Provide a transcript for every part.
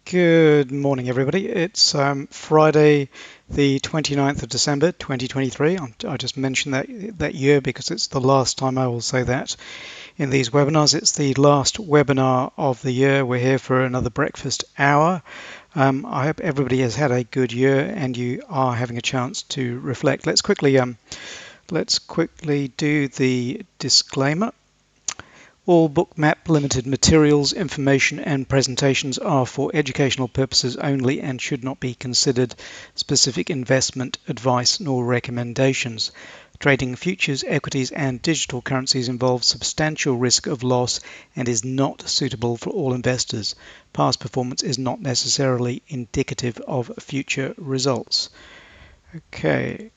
Good morning, everybody. It's Friday, the 29th of December, 2023. I just mentioned that year because it's the last time I will say that in these webinars. It's the last webinar of the year. We're here for another breakfast hour. I hope everybody has had a good year and you are having a chance to reflect. Let's quickly do the disclaimer. All Bookmap Ltd materials, information and presentations are for educational purposes only and should not be considered specific investment advice nor recommendations. Trading futures, equities and digital currencies involves substantial risk of loss and is not suitable for all investors. Past performance is not necessarily indicative of future results. Okay.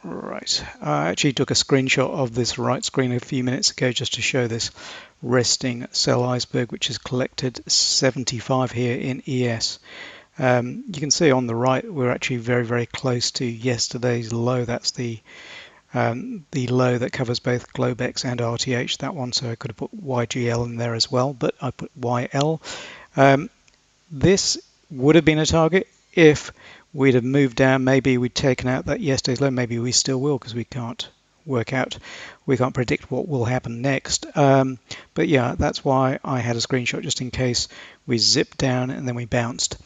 Right, I actually took a screenshot of this right screen a few minutes ago just to show this resting sell iceberg, which has collected 75 here in ES. You can see on the right we're actually very, very close to yesterday's low. That's the low that covers both Globex and RTH, that one, so I could have put YGL in there as well, but I put YL. This would have been a target if we'd have moved down. Maybe we'd taken out that yesterday's low. Maybe we still will, because we can't predict what will happen next. But yeah, that's why I had a screenshot, just in case we zipped down and then we bounced.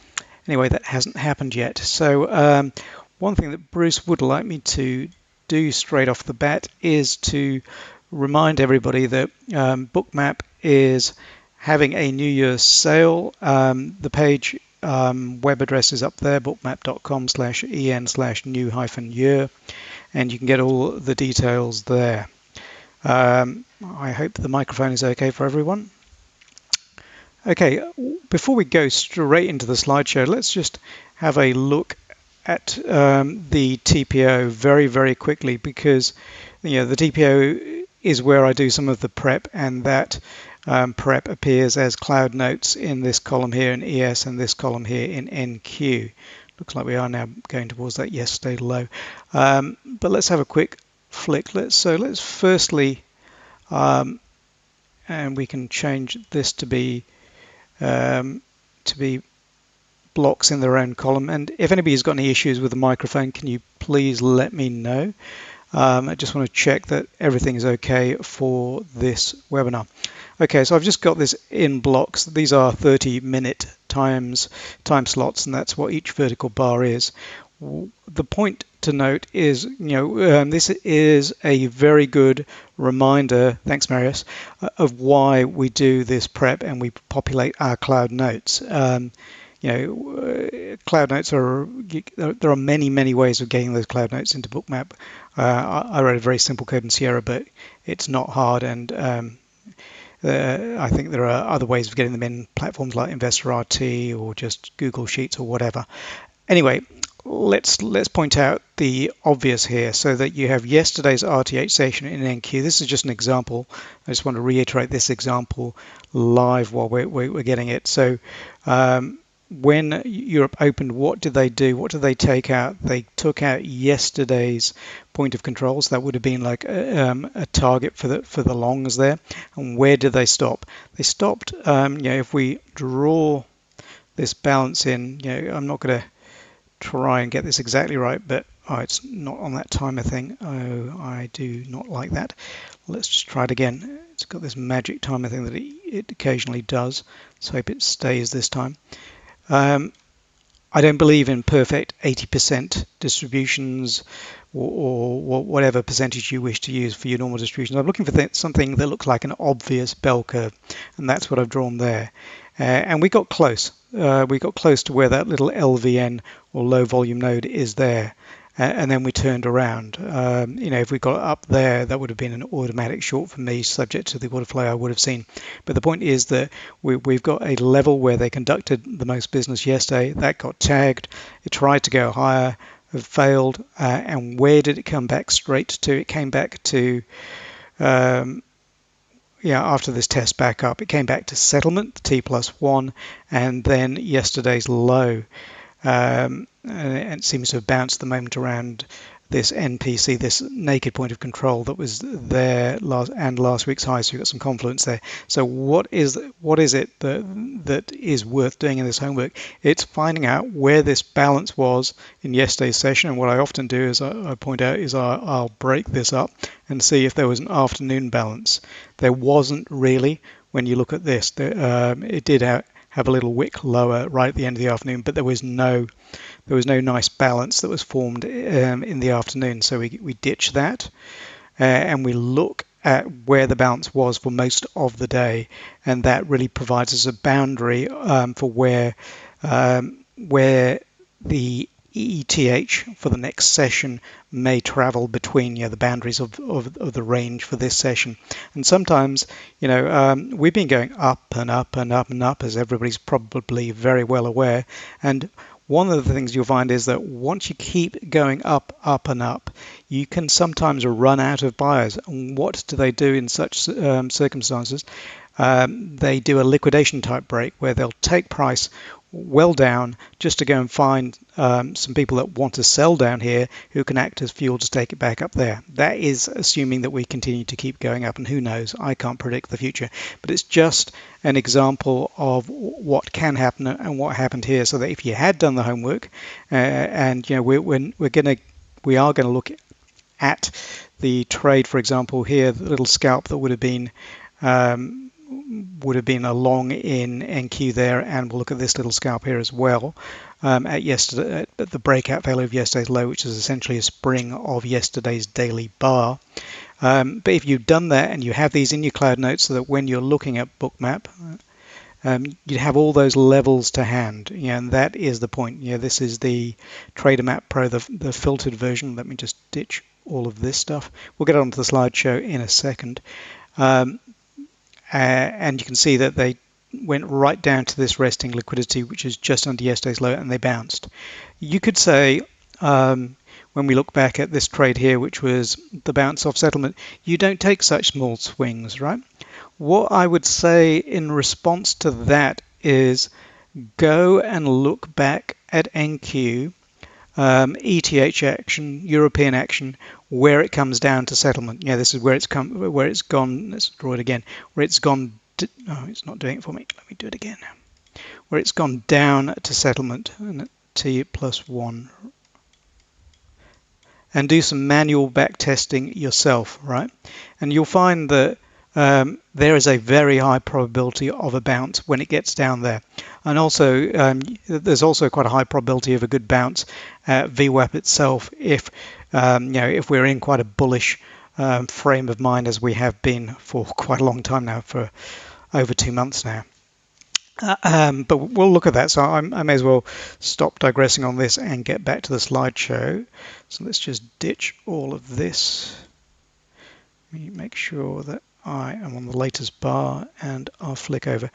Anyway, that hasn't happened yet. So one thing that Bruce would like me to do straight off the bat is to remind everybody that Bookmap is having a New Year's sale. The page web address is up there, bookmap.com/en/new-year, and you can get all the details there. I hope the microphone is okay for everyone. Okay, before we go straight into the slideshow, let's just have a look at the TPO very, very quickly, because the TPO is where I do some of the prep, and that prep appears as cloud notes in this column here in ES and this column here in NQ. Looks like we are now going towards that yesterday low. But let's have a quick flick. Let's firstly, and we can change this to be blocks in their own column. And if anybody's got any issues with the microphone, can you please let me know? I just want to check that everything is okay for this webinar. Okay, so I've just got this in blocks. These are 30-minute time slots, and that's what each vertical bar is. The point to note is, this is a very good reminder, thanks Marius, of why we do this prep and we populate our cloud notes. Cloud notes there are many ways of getting those cloud notes into Bookmap. I wrote a very simple code in Sierra, but it's not hard, and I think there are other ways of getting them in platforms like InvestorRT or just Google Sheets or whatever. Anyway, let's point out the obvious here, so that you have yesterday's RTH session in NQ. This is just an example. I just want to reiterate this example live while we're getting it. So when Europe opened, what did they do? What did they take out? They took out yesterday's point of control, so that would have been like a target for the longs there. And where did they stop? They stopped. If we draw this balance in, I'm not going to try and get this exactly right, but it's not on that timer thing. Oh, I do not like that. Let's just try it again. It's got this magic timer thing that it occasionally does. Let's hope it stays this time. I don't believe in perfect 80% distributions or whatever percentage you wish to use for your normal distributions. I'm looking for something that looks like an obvious bell curve, and that's what I've drawn there. And we got close. We got close to where that little LVN or low volume node is there. And then we turned around. If we got up there, that would have been an automatic short for me, subject to the order flow I would have seen. But the point is that we've got a level where they conducted the most business yesterday. That got tagged. It tried to go higher, it failed. And where did it come back straight to? It came back to, after this test back up, it came back to settlement, T+1, and then yesterday's low. And it seems to have bounced the moment around this NPC, this naked point of control that was there last week's high. So you've got some confluence there. So what is it that is worth doing in this homework? It's finding out where this balance was in yesterday's session. And what I often do is I point out is I'll break this up and see if there was an afternoon balance. There wasn't really when you look at this. It did have a little wick lower right at the end of the afternoon, but there was no nice balance that was formed in the afternoon. So we ditch that and we look at where the balance was for most of the day, and that really provides us a boundary for where the ETH for the next session may travel between the boundaries of the range for this session. And sometimes we've been going up and up and up and up, as everybody's probably very well aware. And one of the things you'll find is that once you keep going up, up and up, you can sometimes run out of buyers. And what do they do in such circumstances? They do a liquidation type break where they'll take price well down just to go and find some people that want to sell down here who can act as fuel to take it back up there. That is assuming that we continue to keep going up, and who knows, I can't predict the future, but it's just an example of what can happen and what happened here. So that if you had done the homework and we are going to look at the trade, for example here, the little scalp that would have been a long in NQ there, and we'll look at this little scalp here as well at the breakout value of yesterday's low, which is essentially a spring of yesterday's daily bar. But if you've done that and you have these in your cloud notes, so that when you're looking at Bookmap, you have all those levels to hand, and that is the point. This is the Trader Map Pro, the filtered version. Let me just ditch all of this stuff. We'll get onto the slideshow in a second. And you can see that they went right down to this resting liquidity, which is just under yesterday's low, and they bounced. You could say, when we look back at this trade here, which was the bounce off settlement, you don't take such small swings, right? What I would say in response to that is go and look back at NQ, ETH action, European action, where it comes down to settlement. This is where it's gone. Let's draw it again. Where it's gone. Oh, it's not doing it for me. Let me do it again. Where it's gone down to settlement and T+1, and do some manual back testing yourself, right? And you'll find that there is a very high probability of a bounce when it gets down there. And also, there's also quite a high probability of a good bounce at VWAP itself if we're in quite a bullish frame of mind, as we have been for quite a long time now, for over 2 months now. But we'll look at that. So I may as well stop digressing on this and get back to the slideshow. So let's just ditch all of this. Let me make sure that I am on the latest bar, and I'll flick over.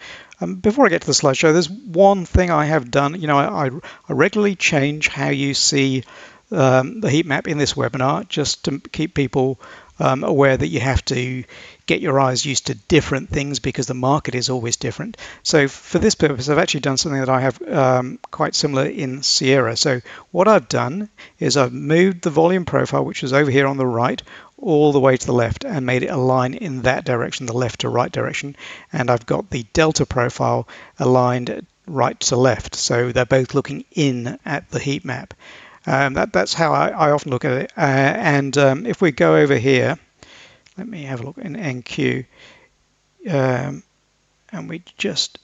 Before I get to the slideshow, there's one thing I have done. I regularly change how you see the heat map in this webinar, just to keep people aware that you have to get your eyes used to different things because the market is always different. So for this purpose, I've actually done something that I have quite similar in Sierra. So what I've done is I've moved the volume profile, which is over here on the right, all the way to the left, and made it align in that direction, the left to right direction. And I've got the delta profile aligned right to left, so they're both looking in at the heat map. That's how I often look at it. And if we go over here, let me have a look in NQ, and we just,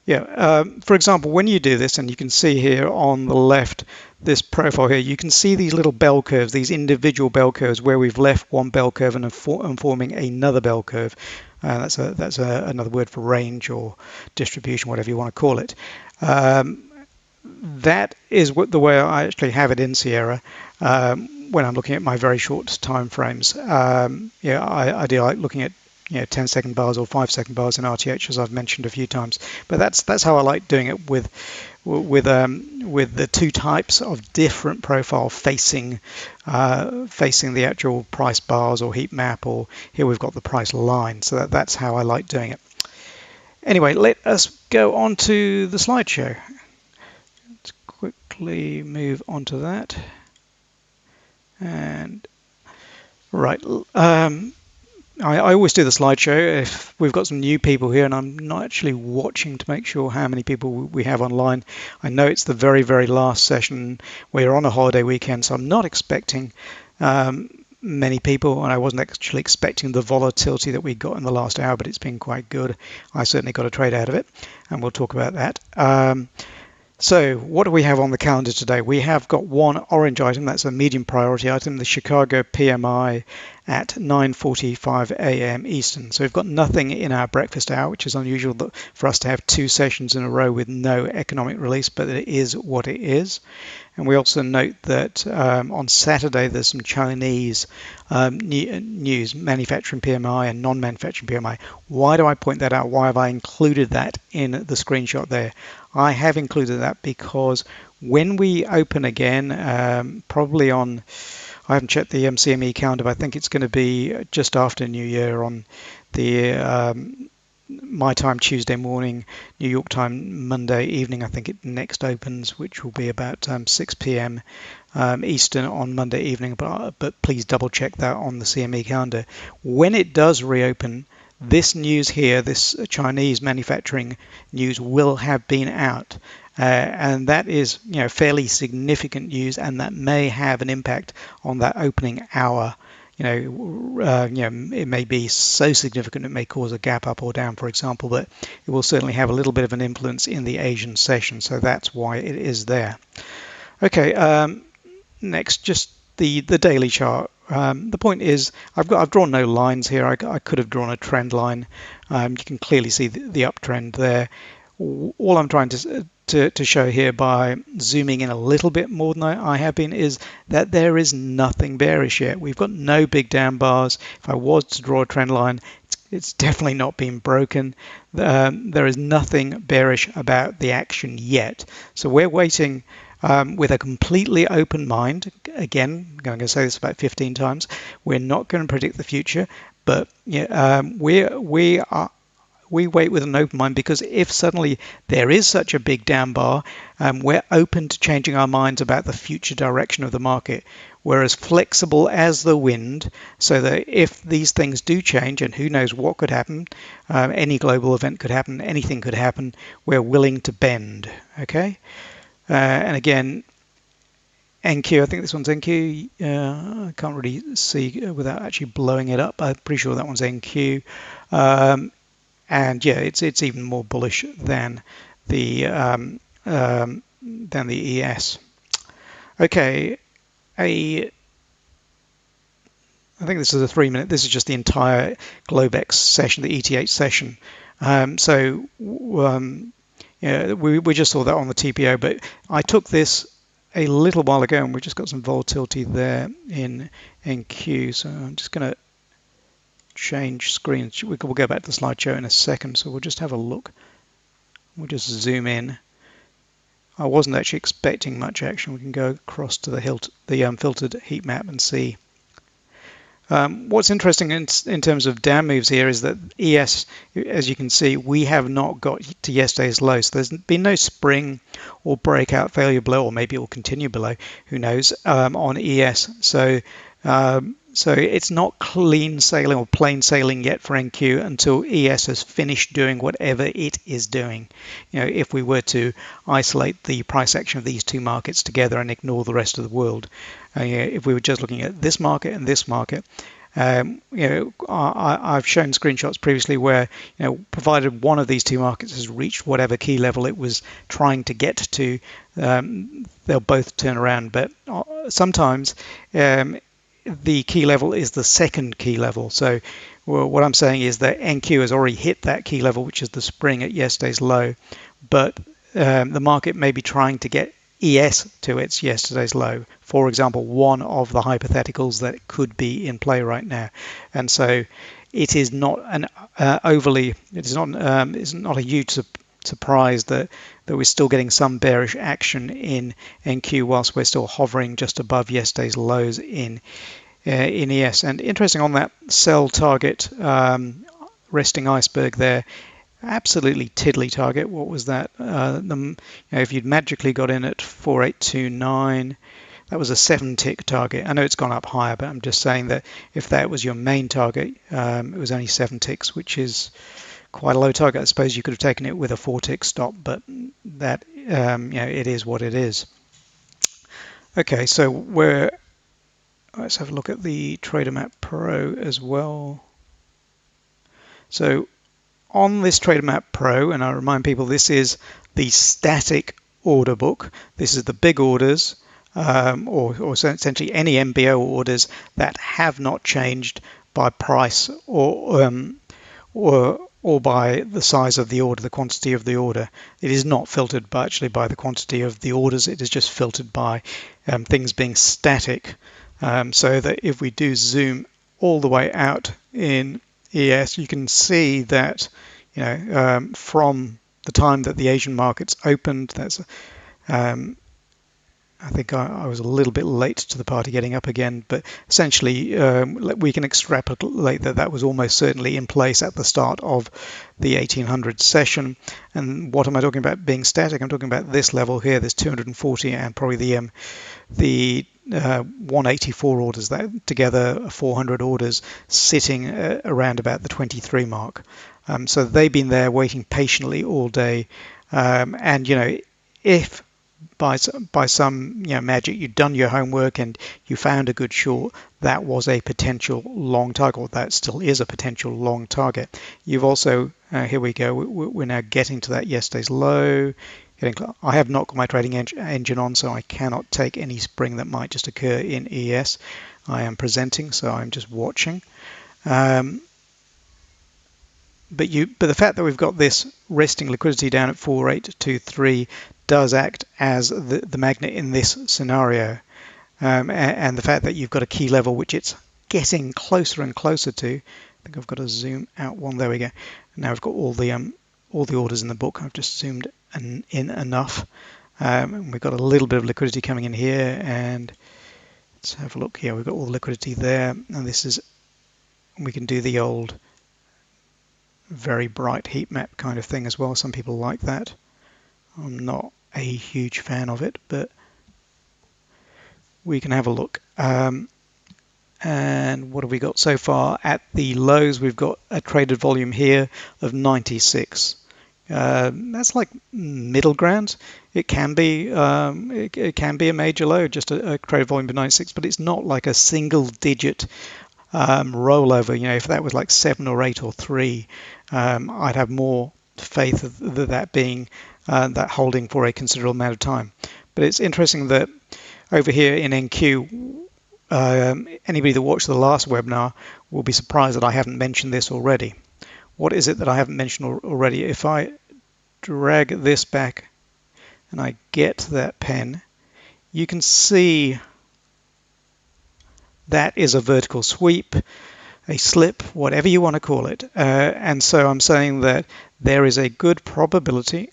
for example, when you do this, and you can see here on the left, this profile here, you can see these little bell curves, these individual bell curves, where we've left one bell curve and forming another bell curve. That's another word for range or distribution, whatever you want to call it. That is the way I actually have it in Sierra when I'm looking at my very short time frames. I do like looking at 10-second bars or 5-second bars in RTH, as I've mentioned a few times. But that's how I like doing it with the two types of different profile facing the actual price bars or heat map, or here we've got the price line. So that's how I like doing it. Anyway, let us go on to the slideshow. Let's quickly move on to that. And right. I always do the slideshow if we've got some new people here, and I'm not actually watching to make sure how many people we have online. I know it's the very, very last session. We're on a holiday weekend, so I'm not expecting many people, and I wasn't actually expecting the volatility that we got in the last hour, but it's been quite good. I certainly got a trade out of it, and we'll talk about that. So what do we have on the calendar today? We have got one orange item, that's a medium priority item, the Chicago PMI at 9:45 a.m. Eastern. So we've got nothing in our breakfast hour, which is unusual for us to have two sessions in a row with no economic release, but it is what it is. And we also note that on Saturday there's some Chinese news, manufacturing PMI and non-manufacturing PMI. Why do I point that out? Why have I included that in the screenshot there? I have included that because when we open again, probably on, I haven't checked the CME calendar, but I think it's going to be just after New Year on the my time Tuesday morning, New York time Monday evening. I think it next opens, which will be about 6 p.m. Eastern on Monday evening. But please double check that on the CME calendar. When it does reopen, this news here, this Chinese manufacturing news, will have been out. And that is, fairly significant news, and that may have an impact on that opening hour. It may be so significant it may cause a gap up or down, for example, but it will certainly have a little bit of an influence in the Asian session. So that's why it is there. Okay, next, just the daily chart. The point is, I've drawn no lines here. I could have drawn a trend line. You can clearly see the uptrend there. All I'm trying to show here by zooming in a little bit more than I have been is that there is nothing bearish yet. We've got no big down bars. If I was to draw a trend line, it's definitely not been broken. There is nothing bearish about the action yet. So we're waiting with a completely open mind. Again, I'm going to say this about 15 times. We're not going to predict the future, but we wait with an open mind, because if suddenly there is such a big down bar, we're open to changing our minds about the future direction of the market. We're as flexible as the wind, so that if these things do change, and who knows what could happen, any global event could happen, anything could happen, we're willing to bend. Okay, and again, NQ, I think this one's NQ. I can't really see without actually blowing it up. I'm pretty sure that one's NQ. And yeah, it's even more bullish than the ES. Okay, I think this is a 3-minute. This is just the entire Globex session, the ETH session. We just saw that on the TPO, but I took this a little while ago, and we just got some volatility there in NQ. So I'm just going to change screens. We'll go back to the slideshow in a second, so we'll just have a look. We'll just zoom in. I wasn't actually expecting much action. We can go across to the filtered heat map and see. What's interesting in terms of down moves here is that ES, as you can see, we have not got to yesterday's low. So there's been no spring or breakout failure below, or maybe it will continue below, who knows, on ES. So it's not clean sailing or plain sailing yet for NQ until ES has finished doing whatever it is doing. If we were to isolate the price action of these two markets together and ignore the rest of the world, if we were just looking at this market and this market, I've shown screenshots previously where, provided one of these two markets has reached whatever key level it was trying to get to, they'll both turn around. But sometimes the key level is the second key level. So what I'm saying is that NQ has already hit that key level, which is the spring at yesterday's low, but the market may be trying to get ES to its yesterday's low. For example, one of the hypotheticals that could be in play right now. And so it is not an it's not a huge surprise that we're still getting some bearish action in NQ whilst we're still hovering just above yesterday's lows in ES. And interesting on that sell target, resting iceberg there, absolutely tiddly target. What was that? If you'd magically got in at 4829, That was a 7-tick target. I know it's gone up higher, but I'm just saying that if that was your main target, it was only 7 ticks, which is quite a low target. I suppose you could have taken it with a 4-tick stop, but that it is what it is. Okay, so let's have a look at the TraderMap Pro as well. So on this TraderMap Pro, and I remind people this is the static order book. This is the big orders, or essentially any MBO orders that have not changed by price or by the size of the order, the quantity of the order. It is not filtered actually by the quantity of the orders. It is just filtered by things being static. So that if we do zoom all the way out in ES, you can see that from the time that the Asian markets opened, that's I think I was a little bit late to the party getting up again, but essentially we can extrapolate that was almost certainly in place at the start of the 1800 session. And what am I talking about being static? I'm talking about this level here, this 240, and probably the 184 orders, that together 400 orders sitting around about the 23 mark. So they've been there waiting patiently all day, and if by some magic you've done your homework and you found a good short, that was a potential long target, or that still is a potential long target. You've also here we go, we're now getting to that yesterday's low. I have not got my trading engine on, so I cannot take any spring that might just occur in ES. I am presenting, so I'm just watching. But the fact that we've got this resting liquidity down at 4823 does act as the magnet in this scenario, and the fact that you've got a key level which it's getting closer and closer to. I think I've got to zoom out one. There we go. Now I've got all the orders in the book. I've just zoomed in enough. We've got a little bit of liquidity coming in here, and let's have a look here. We've got all the liquidity there, and we can do the old very bright heat map kind of thing as well. Some people like that. I'm not a huge fan of it, but we can have a look. And what have we got so far? At the lows, we've got a traded volume here of 96. That's like middle ground. It can be it can be a major low, just a traded volume of 96, but it's not like a single digit rollover. If that was like 7 or 8 or 3, I'd have more faith of that being that holding for a considerable amount of time. But it's interesting that over here in NQ, anybody that watched the last webinar will be surprised that I haven't mentioned this already. What is it that I haven't mentioned already? If I drag this back and I get that pen, you can see that is a vertical sweep, a slip, whatever you want to call it. And so I'm saying that there is a good probability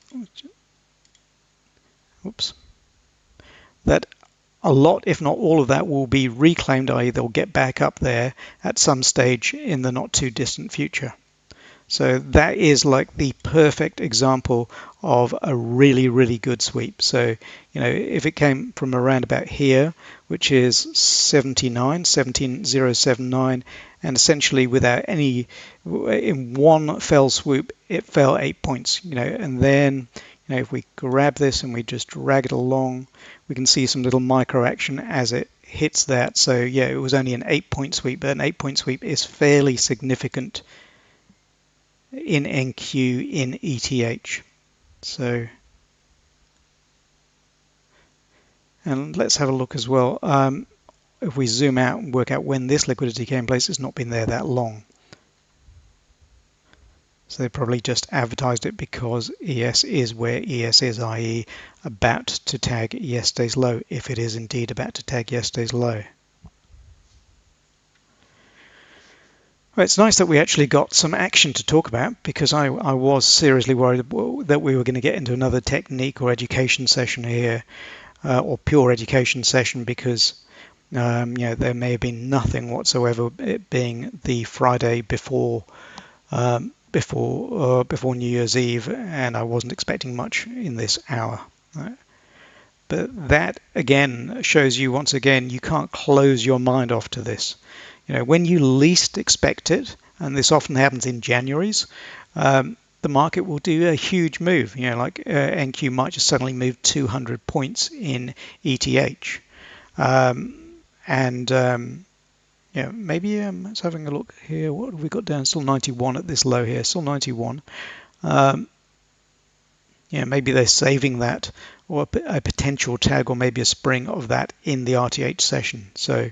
that a lot, if not all of that, will be reclaimed, i.e. they'll get back up there at some stage in the not too distant future. So that is like the perfect example of a really, really good sweep. So, if it came from around about here, which is 17079, and essentially without any, in one fell swoop, it fell 8 points, and then, if we grab this and we just drag it along, we can see some little micro action as it hits that. So yeah, it was only an 8-point sweep, but an 8-point sweep is fairly significant in NQ in ETH. So, and let's have a look as well. If we zoom out and work out when this liquidity came in place, it's not been there that long. So they probably just advertised it because ES is where ES is, i.e. about to tag yesterday's low, if it is indeed about to tag yesterday's low. Well, it's nice that we actually got some action to talk about, because I was seriously worried that we were going to get into another technique or education session here, or pure education session, because there may have been nothing whatsoever, it being the Friday before New Year's Eve, and I wasn't expecting much in this hour. But that again shows you once again you can't close your mind off to this. When you least expect it, and this often happens in Januaries, the market will do a huge move. Like NQ might just suddenly move 200 points in ETH. And maybe let's having a look here. What have we got down? Still 91 at this low here. Still 91. Maybe they're saving that, or a potential tag, or maybe a spring of that in the RTH session. So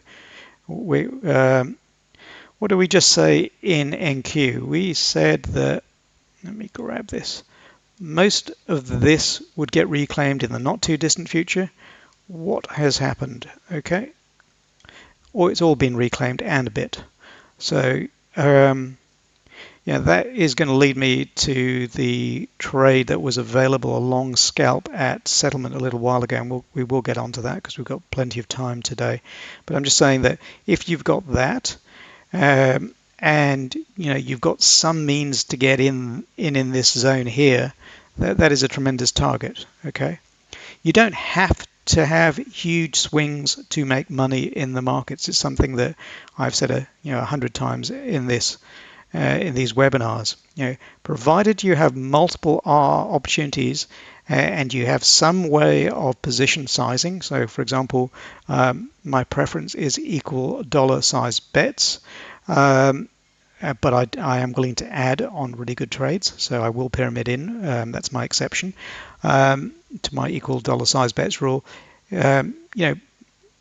what did we just say in NQ? We said that, let me grab this, most of this would get reclaimed in the not too distant future. What has happened? Okay, or it's all been reclaimed and a bit. So that is going to lead me to the trade that was available along scalp at settlement a little while ago, and we will get onto that because we've got plenty of time today. But I'm just saying that if you've got that, and you've got some means to get in this zone here, that is a tremendous target. Okay, you don't have to have huge swings to make money in the markets. It's something that I've said 100 times in these webinars. Provided you have multiple R opportunities and you have some way of position sizing. So, for example, my preference is equal dollar size bets. But I am willing to add on really good trades, so I will pyramid in. That's my exception to my equal dollar size bets rule. And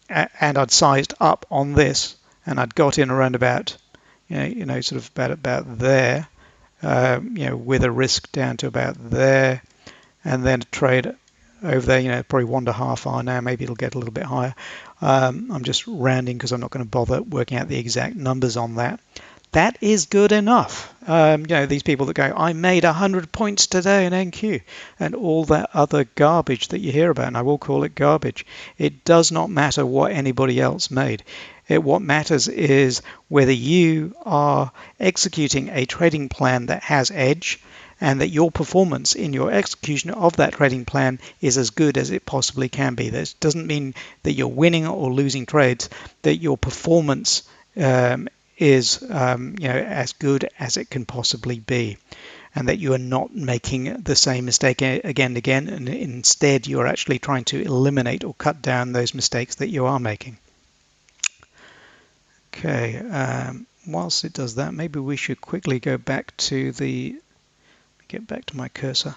I'd sized up on this, and I'd got in around about, sort of about there, with a risk down to about there, and then a trade over there, probably 1.5 R now. Maybe it'll get a little bit higher. I'm just rounding because I'm not going to bother working out the exact numbers on that. That is good enough. These people that go, I made 100 points today in NQ, and all that other garbage that you hear about, and I will call it garbage. It does not matter what anybody else made. What matters is whether you are executing a trading plan that has edge, and that your performance in your execution of that trading plan is as good as it possibly can be. This doesn't mean that you're winning or losing trades, that your performance is as good as it can possibly be, and that you are not making the same mistake again and again, and instead you are actually trying to eliminate or cut down those mistakes that you are making. Okay, whilst it does that, maybe we should quickly go back to get back to my cursor,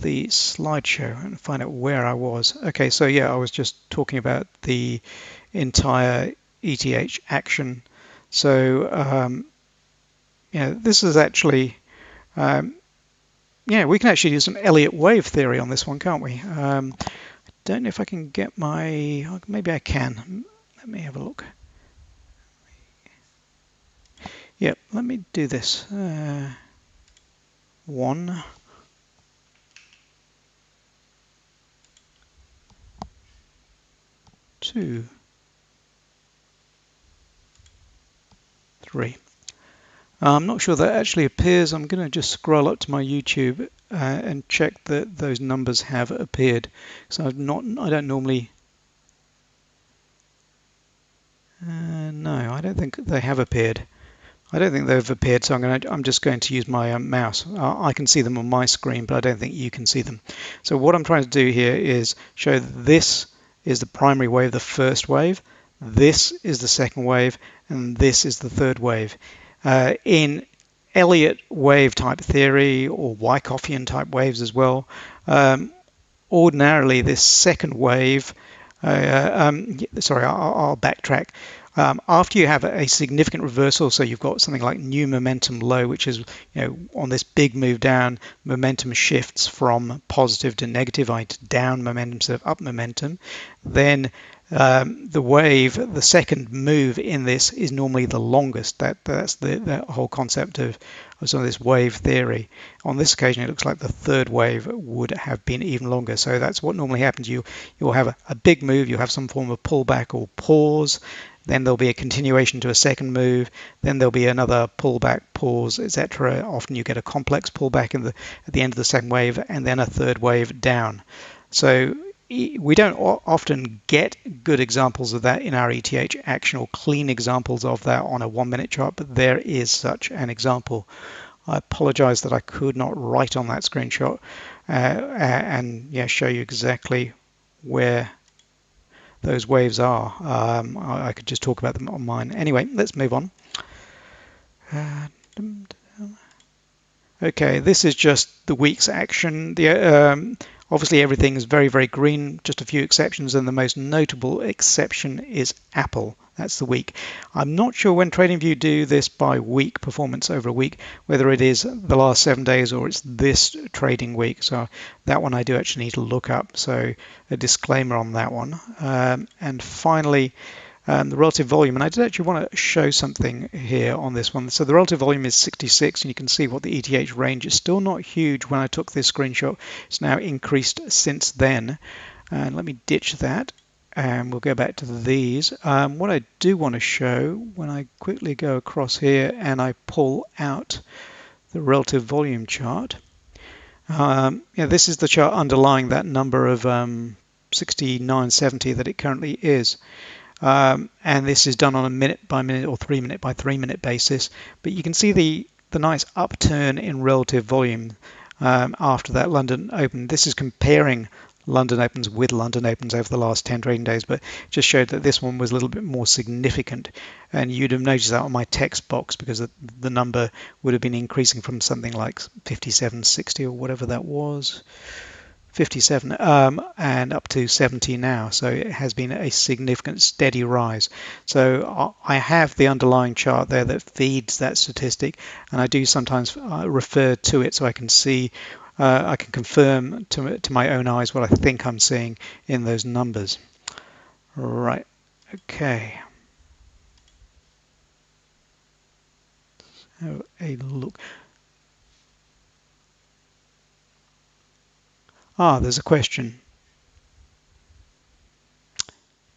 the slideshow, and find out where I was. Okay, so I was just talking about the entire ETH action. So this is actually we can actually use some Elliott wave theory on this one, can't we? I don't know if I can get maybe I can. Let me have a look. Yep, let me do this. 1, 2, 3. I'm not sure that actually appears. I'm going to just scroll up to my YouTube and check that those numbers have appeared. So I don't normally. No, I don't think they have appeared. I don't think they've appeared, so I'm just going to use my mouse. I can see them on my screen, but I don't think you can see them. So what I'm trying to do here is show that this is the primary wave, the first wave, this is the second wave, and this is the third wave. In Elliott wave type theory, or Wyckofian type waves as well, ordinarily this second wave, sorry, I'll backtrack. After you have a significant reversal, so you've got something like new momentum low, which is, on this big move down, momentum shifts from positive to negative, to down momentum instead of up momentum, then the wave, the second move in this is normally the longest. That's the whole concept of some of this wave theory. On this occasion, it looks like the third wave would have been even longer. So that's what normally happens. You'll have a big move, you'll have some form of pullback or pause, then there'll be a continuation to a second move, then there'll be another pullback, pause, etc. Often you get a complex pullback at the end of the second wave, and then a third wave down. So we don't often get good examples of that in our ETH action, or clean examples of that on a 1-minute chart, but there is such an example. I apologize that I could not write on that screenshot and yeah, show you exactly where those waves are. I could just talk about them on mine. Anyway, let's move on. Okay, this is just the week's action. Obviously, everything is very, very green, just a few exceptions, and the most notable exception is Apple. That's the week. I'm not sure when TradingView do this by week, performance over a week, whether it is the last 7 days or it's this trading week. So that one I do actually need to look up. So a disclaimer on that one. And finally, the relative volume, and I did actually want to show something here on this one. So the relative volume is 66, and you can see what the ETH range is. Still not huge when I took this screenshot. It's now increased since then. And let me ditch that, and we'll go back to these. What I do want to show, when I quickly go across here and I pull out the relative volume chart, this is the chart underlying that number of 69.70 that it currently is. And this is done on a minute by minute or 3 minute by 3 minute basis. But you can see the nice upturn in relative volume after that London Open. This is comparing London Opens with London Opens over the last 10 trading days, but just showed that this one was a little bit more significant. And you'd have noticed that on my text box, because the number would have been increasing from something like 57.60 or whatever that was. 57 and up to 70 now, so it has been a significant steady rise. So I have the underlying chart there that feeds that statistic, and I do sometimes refer to it so I can see, I can confirm to my own eyes what I think I'm seeing in those numbers. Right, okay. Have a look. There's a question.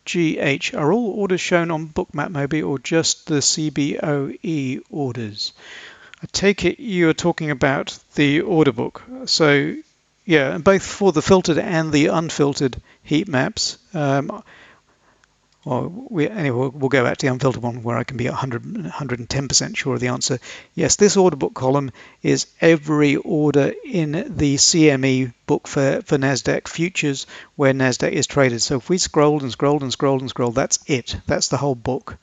GH, are all orders shown on Bookmap Moby or just the CBOE orders? I take it you're talking about the order book. So yeah, both for the filtered and the unfiltered heat maps. Anyway, we'll go back to the unfiltered one where I can be 110% sure of the answer. Yes, this order book column is every order in the CME book for NASDAQ futures where NASDAQ is traded. So if we scrolled and scrolled and scrolled and scrolled, that's it. That's the whole book.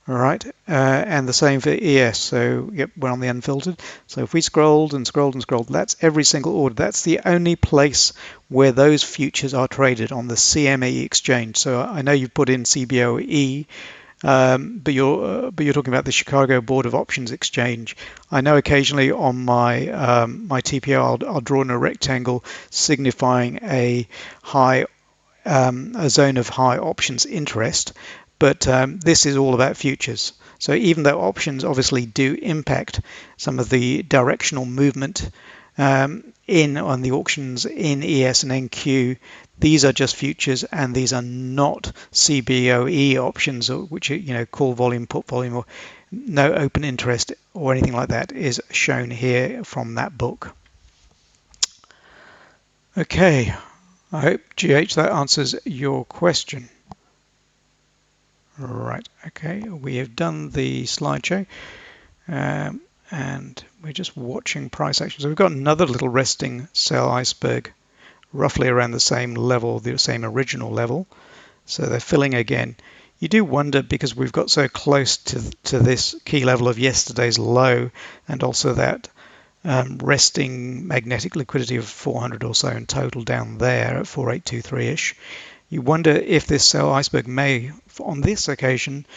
All right, and the same for ES. So yep, we're on the unfiltered. So if we scrolled and scrolled and scrolled, that's every single order. That's the only place where those futures are traded, on the CME exchange. So I know you've put in CBOE, but you're talking about the Chicago Board of Options Exchange. I know occasionally on my my TPO I'll draw in a rectangle signifying a zone of high options interest. But this is all about futures. So even though options obviously do impact some of the directional movement on the auctions in ES and NQ, these are just futures, and these are not CBOE options, which are call volume, put volume, or no open interest or anything like that is shown here from that book. Okay, I hope GH that answers your question. Right, okay, we have done the slideshow and we're just watching price action. So we've got another little resting sell iceberg roughly around the same level, the same original level. So they're filling again. You do wonder, because we've got so close to this key level of yesterday's low, and also that resting magnetic liquidity of 400 or so in total down there at 4823-ish. You wonder if this sell iceberg may, on this occasion,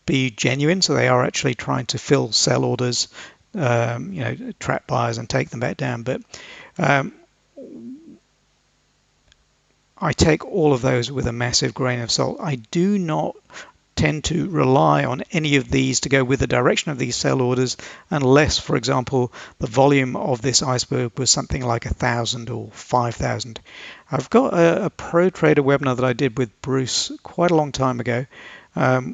be genuine. So they are actually trying to fill sell orders, trap buyers and take them back down. But I take all of those with a massive grain of salt. I do not tend to rely on any of these to go with the direction of these sell orders, unless, for example, the volume of this iceberg was something like 1,000 or 5,000. I've got a pro trader webinar that I did with Bruce quite a long time ago,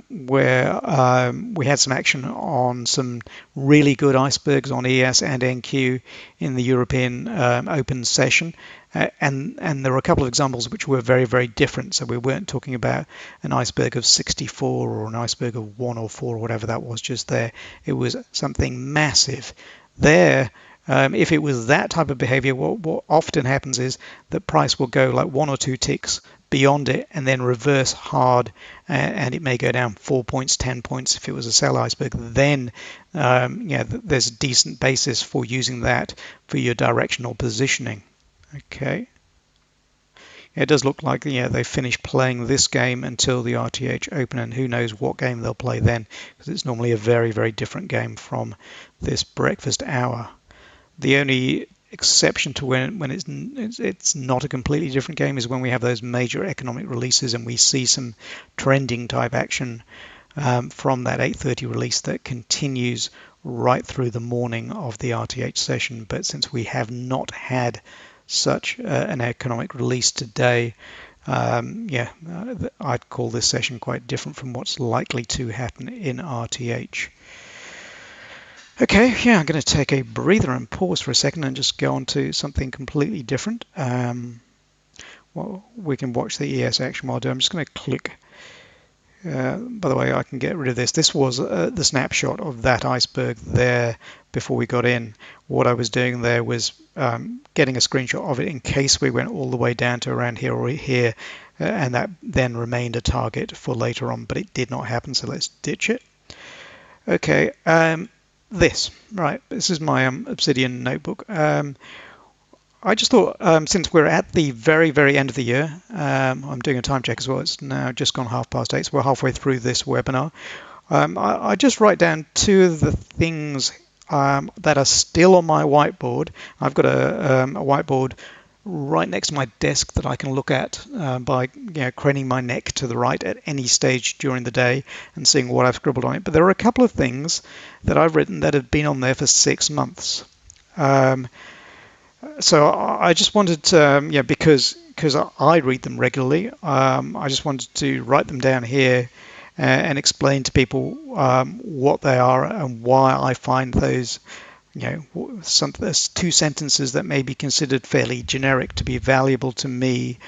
where we had some action on some really good icebergs on ES and NQ in the European Open session, And there were a couple of examples which were very, very different. So we weren't talking about an iceberg of 64 or an iceberg of 1 or 4 or whatever that was just there. It was something massive. There, if it was that type of behavior, what often happens is that price will go like 1 or 2 ticks beyond it and then reverse hard, and it may go down 4 points, 10 points if it was a sell iceberg. Then there's a decent basis for using that for your directional positioning. Okay. It does look like they finish playing this game until the RTH open, and who knows what game they'll play then, because it's normally a very, very different game from this breakfast hour. The only exception to when it's not a completely different game is when we have those major economic releases and we see some trending type action from that 8:30 release that continues right through the morning of the RTH session. But since we have not had such an economic release today, I'd call this session quite different from what's likely to happen in RTH. Okay, I'm going to take a breather and pause for a second and just go on to something completely different. Well, we can watch the ES action while I do. I'm just going to click. By the way, I can get rid of this. This was the snapshot of that iceberg there before we got in. What I was doing there was getting a screenshot of it in case we went all the way down to around here or here, and that then remained a target for later on, but it did not happen, so let's ditch it. Okay, this is my Obsidian notebook. I just thought, since we're at the very, very end of the year, I'm doing a time check as well. It's now just gone 8:30, so we're halfway through this webinar. I just write down 2 of the things that are still on my whiteboard. I've got a whiteboard right next to my desk that I can look at by craning my neck to the right at any stage during the day and seeing what I've scribbled on it. But there are a couple of things that I've written that have been on there for 6 months. So I just wanted to, because I read them regularly, I just wanted to write them down here and explain to people what they are and why I find those, there's 2 sentences that may be considered fairly generic to be valuable to me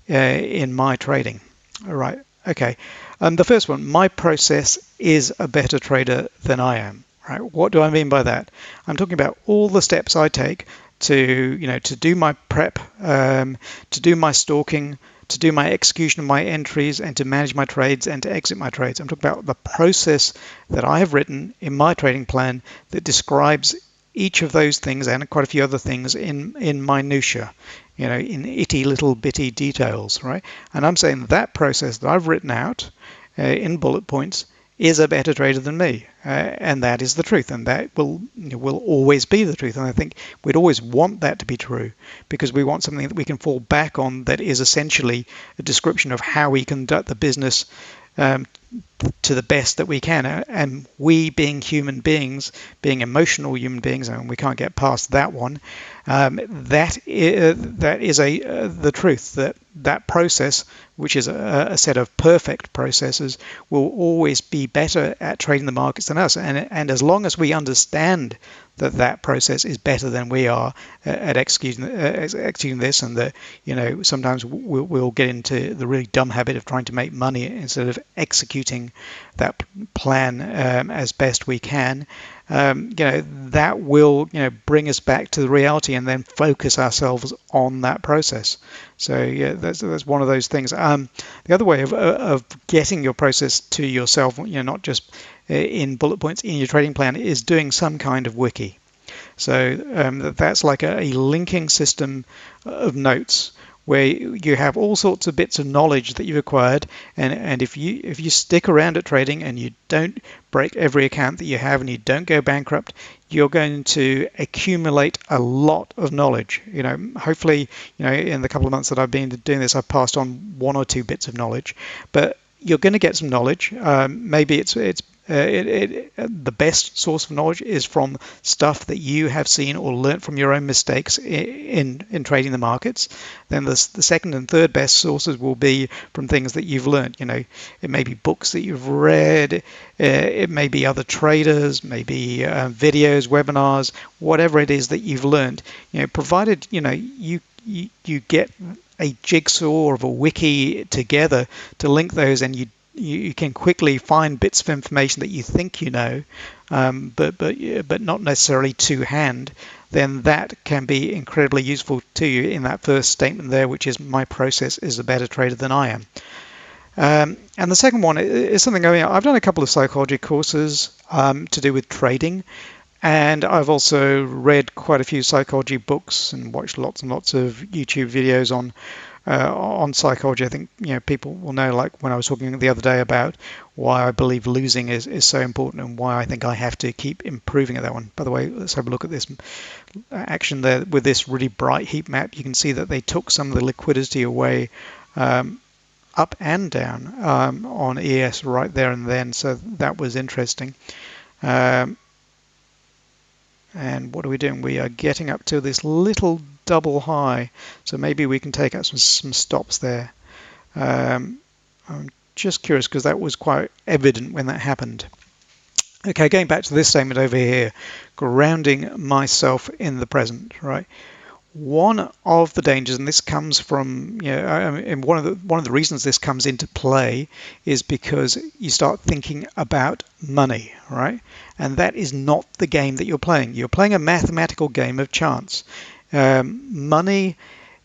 in my trading. All right, okay. The first one, my process is a better trader than I am. Right? What do I mean by that? I'm talking about all the steps I take to do my prep, to do my stalking, to do my execution of my entries, and to manage my trades and to exit my trades. I'm talking about the process that I have written in my trading plan that describes each of those things and quite a few other things in minutia, in itty little bitty details, right? And I'm saying that process that I've written out in bullet points is a better trader than me, and that is the truth, and that will always be the truth. And I think we'd always want that to be true, because we want something that we can fall back on that is essentially a description of how we conduct the business to the best that we can. And we, being human beings, being emotional human beings, and we can't get past that one, that is the truth, that process, which is a set of perfect processes, will always be better at trading the markets than us. And as long as we understand that process is better than we are at executing this, and that sometimes we'll get into the really dumb habit of trying to make money instead of executing that plan as best we can. That will bring us back to the reality and then focus ourselves on that process. So that's one of those things. The other way of getting your process to yourself, not just in bullet points in your trading plan, is doing some kind of wiki. So that's like a linking system of notes where you have all sorts of bits of knowledge that you've acquired, and if you stick around at trading and you don't break every account that you have and you don't go bankrupt, you're going to accumulate a lot of knowledge. Hopefully, in the couple of months that I've been doing this, I've passed on 1 or 2 bits of knowledge, but you're going to get some knowledge. Maybe it's the best source of knowledge is from stuff that you have seen or learnt from your own mistakes in trading the markets. Then the second and third best sources will be from things that you've learnt. It may be books that you've read, it may be other traders, maybe videos, webinars, whatever it is that you've learned. Provided you you get a jigsaw or of a wiki together to link those, and you can quickly find bits of information that you think you know, but not necessarily to hand, then that can be incredibly useful to you in that first statement there, which is my process is a better trader than I am. And the second one is something I've done a couple of psychology courses to do with trading, and I've also read quite a few psychology books and watched lots and lots of YouTube videos on psychology. I think people will know, like when I was talking the other day about why I believe losing is so important and why I think I have to keep improving at that one. By the way, let's have a look at this action there with this really bright heat map. You can see that they took some of the liquidity away up and down on ES right there and then, so that was interesting. And what are we doing? We are getting up to this little double high, so maybe we can take out some stops there. I'm just curious because that was quite evident when that happened. Okay, going back to this statement over here, grounding myself in the present, right? One of the dangers, and this comes from, and one of the reasons this comes into play is because you start thinking about money, right? And that is not the game that you're playing. You're playing a mathematical game of chance. Money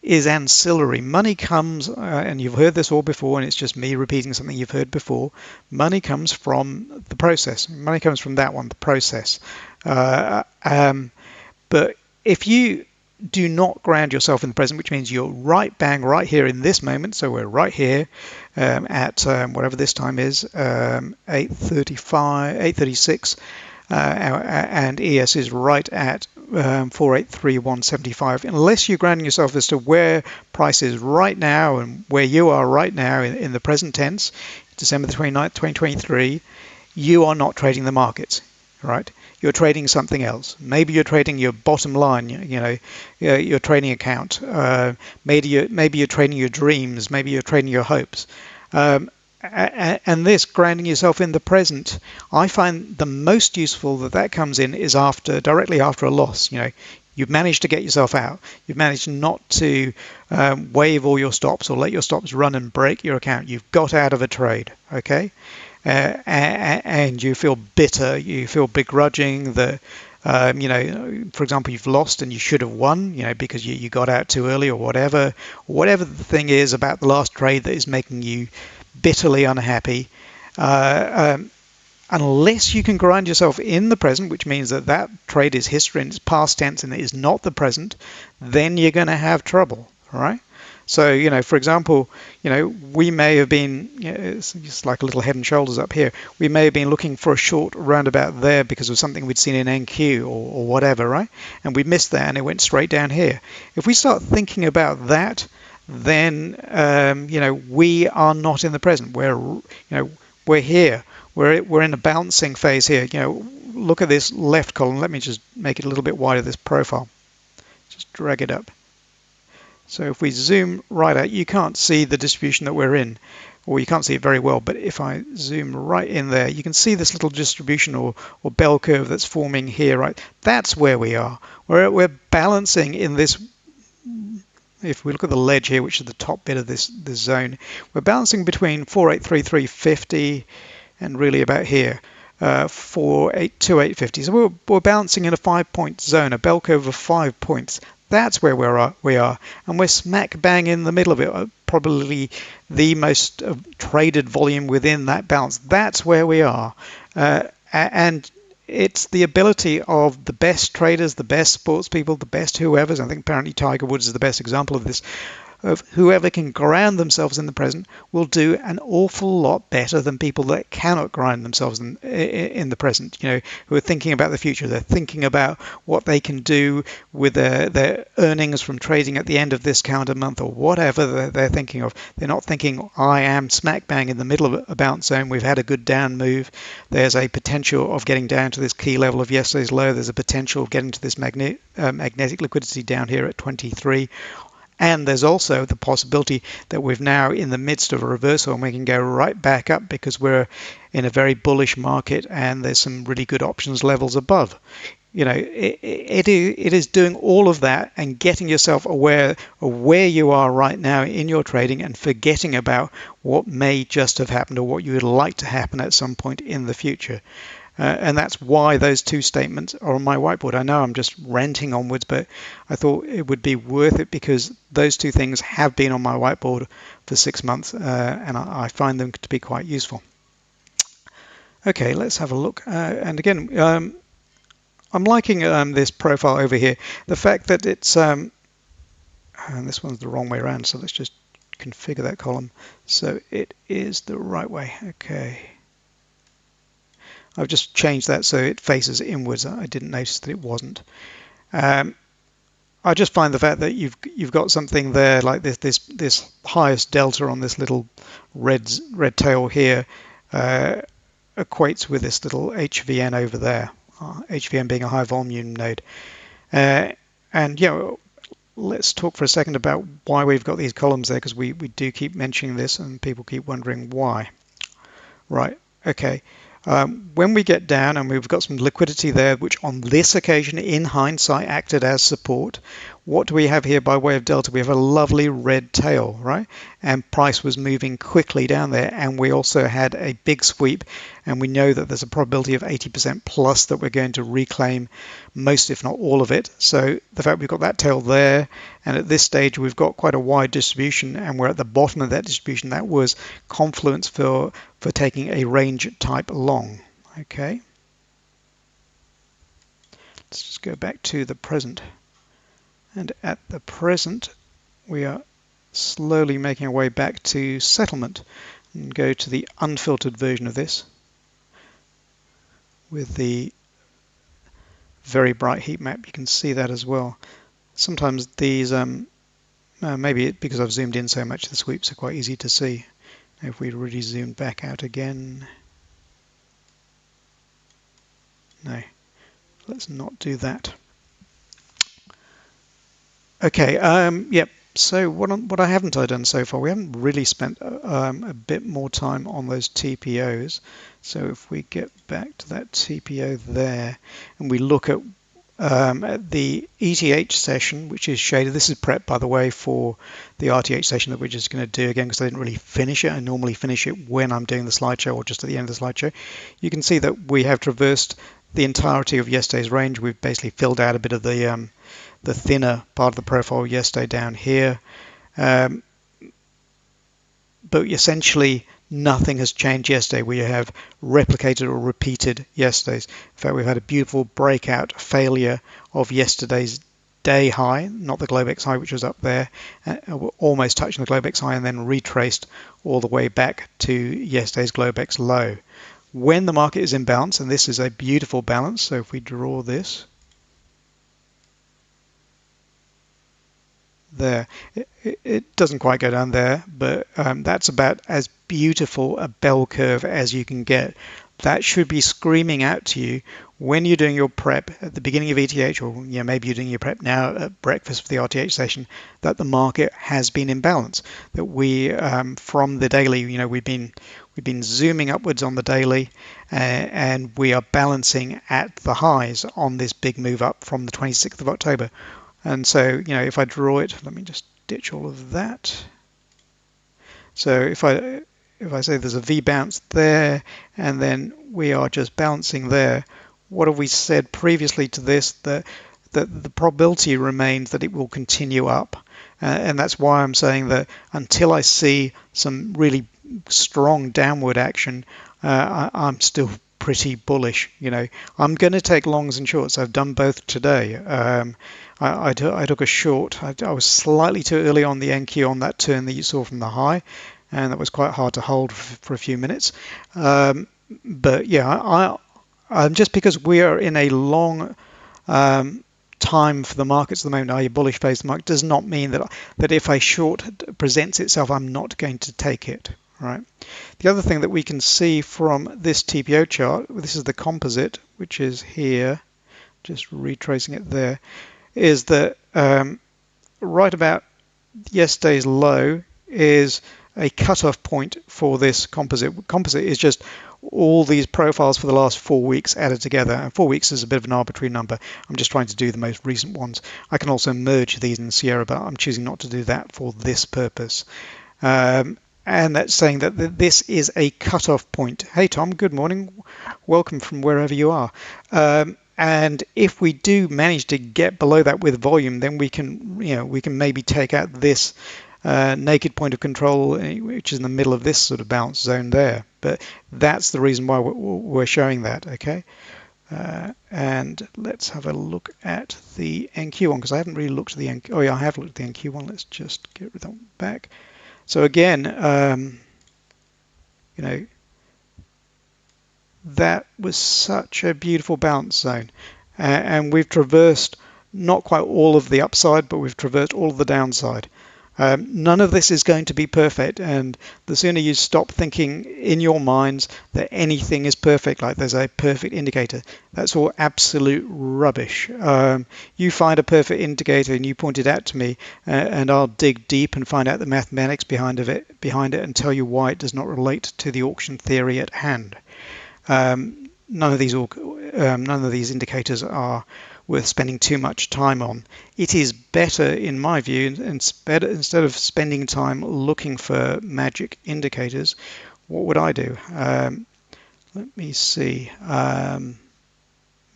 is ancillary. Money comes, and you've heard this all before, and it's just me repeating something you've heard before. Money comes from the process. Money comes from that one, the process. But if you do not ground yourself in the present, which means you're right bang right here in this moment. So we're right here at whatever this time is, 8:36, and ES is right at 483.175. Unless you're grounding yourself as to where price is right now and where you are right now in the present tense, December the 29th, 2023, you are not trading the markets, right? You're trading something else. Maybe you're trading your bottom line, your trading account. Maybe you're trading your dreams. Maybe you're trading your hopes. And this grounding yourself in the present, I find the most useful that comes in is directly after a loss. You've managed to get yourself out. You've managed not to waive all your stops or let your stops run and break your account. You've got out of a trade, okay? And you feel bitter, you feel begrudging that, for example, you've lost and you should have won, because you got out too early or whatever the thing is about the last trade that is making you bitterly unhappy. Unless you can ground yourself in the present, which means that trade is history and it's past tense and it is not the present, then you're going to have trouble, right? So, for example, we may have been, it's just like a little head and shoulders up here. We may have been looking for a short roundabout there because of something we'd seen in NQ or whatever, right? And we missed that and it went straight down here. If we start thinking about that, then, we are not in the present. We're here. We're in a bouncing phase here. Look at this left column. Let me just make it a little bit wider, this profile. Just drag it up. So if we zoom right out, you can't see the distribution that we're in, or you can't see it very well, but if I zoom right in there, you can see this little distribution or bell curve that's forming here, right? That's where we are. We're balancing in this. If we look at the ledge here, which is the top bit of this zone, we're balancing between 483.350 and really about here, 482.850. So we're balancing in a 5-point zone, a bell curve of 5 points. That's where we are, and we're smack bang in the middle of it, probably the most traded volume within that balance. That's where we are, and it's the ability of the best traders, the best sports people, the best whoever's. I think apparently Tiger Woods is the best example of this. Of whoever can ground themselves in the present will do an awful lot better than people that cannot ground themselves in the present, who are thinking about the future. They're thinking about what they can do with their earnings from trading at the end of this calendar month or whatever they're thinking of. They're not thinking, I am smack bang in the middle of a bounce zone. We've had a good down move. There's a potential of getting down to this key level of yesterday's low. There's a potential of getting to this magnetic liquidity down here at 23. And there's also the possibility that we're now in the midst of a reversal and we can go right back up because we're in a very bullish market and there's some really good options levels above. it is doing all of that and getting yourself aware of where you are right now in your trading and forgetting about what may just have happened or what you would like to happen at some point in the future. And that's why those two statements are on my whiteboard. I know I'm just ranting onwards, but I thought it would be worth it because those two things have been on my whiteboard for 6 months, and I find them to be quite useful. Okay, let's have a look. And again, I'm liking this profile over here. The fact that it's, and this one's the wrong way around, so let's just configure that column so it is the right way. Okay. I've just changed that so it faces inwards. I didn't notice that it wasn't. I just find the fact that you've got something there like this highest delta on this little red tail here equates with this little HVN over there. HVN being a high volume node. And let's talk for a second about why we've got these columns there, because we do keep mentioning this and people keep wondering why. Right, okay. When we get down and we've got some liquidity there, which on this occasion in hindsight acted as support, what do we have here by way of delta? We have a lovely red tail, right? And price was moving quickly down there, and we also had a big sweep, and we know that there's a probability of 80% plus that we're going to reclaim most, if not all of it. So the fact we've got that tail there, and at this stage we've got quite a wide distribution, and we're at the bottom of that distribution, that was confluence for taking a range type long. Okay, let's just go back to the present. And at the present, we are slowly making our way back to settlement and go to the unfiltered version of this with the very bright heat map. You can see that as well. Sometimes these, maybe because I've zoomed in so much, the sweeps are quite easy to see. If we really zoom back out again, no, let's not do that. Okay, yep. So what I haven't done so far, we haven't really spent a bit more time on those TPOs. So if we get back to that TPO there, and we look at the ETH session, which is shaded. This is prep, by the way, for the RTH session that we're just going to do again, because I didn't really finish it. I normally finish it when I'm doing the slideshow or just at the end of the slideshow. You can see that we have traversed the entirety of yesterday's range. We've basically filled out a bit of the thinner part of the profile yesterday down here. But essentially, nothing has changed yesterday. We have replicated or repeated yesterday's. In fact, we've had a beautiful breakout failure of yesterday's day high, not the Globex high, which was up there, almost touching the Globex high, and then retraced all the way back to yesterday's Globex low. When the market is in balance, and this is a beautiful balance, so if we draw this, there, it doesn't quite go down there, but that's about as beautiful a bell curve as you can get. That should be screaming out to you when you're doing your prep at the beginning of ETH, or maybe you're doing your prep now at breakfast for the RTH session, that the market has been in balance. That we, from the daily, we've been zooming upwards on the daily, and we are balancing at the highs on this big move up from the 26th of October. And so, if I draw it, let me just ditch all of that. So if I say there's a V bounce there, and then we are just bouncing there, what have we said previously to this? That the probability remains that it will continue up. And that's why I'm saying that until I see some really strong downward action, I'm still pretty bullish. I'm going to take longs and shorts. I've done both today. I took a short. I was slightly too early on the NQ on that turn that you saw from the high, and that was quite hard to hold for a few minutes. But yeah, I'm just because we are in a long time for the markets at the moment, i.e. bullish phase of the market, does not mean that if a short presents itself, I'm not going to take it. Right. The other thing that we can see from this TPO chart, this is the composite, which is here, just retracing it there, is that right about yesterday's low is a cutoff point for this composite. Composite is just all these profiles for the last 4 weeks added together. And 4 weeks is a bit of an arbitrary number. I'm just trying to do the most recent ones. I can also merge these in Sierra, but I'm choosing not to do that for this purpose. And that's saying that this is a cutoff point. Hey Tom, good morning. Welcome from wherever you are. And if we do manage to get below that with volume, then we can maybe take out this naked point of control, which is in the middle of this sort of bounce zone there. But that's the reason why we're showing that. Okay. And let's have a look at the NQ one, because I haven't really looked at the NQ. Oh yeah, I have looked at the NQ one. Let's just get rid of that back. So again, that was such a beautiful bounce zone, and we've traversed not quite all of the upside, but we've traversed all of the downside. None of this is going to be perfect, and the sooner you stop thinking in your minds that anything is perfect, like there's a perfect indicator, that's all absolute rubbish. You find a perfect indicator and you point it out to me, and I'll dig deep and find out the mathematics behind it and tell you why it does not relate to the auction theory at hand. None of these indicators are worth spending too much time on. It is better, in my view, instead of spending time looking for magic indicators, what would I do? Let me see. Let me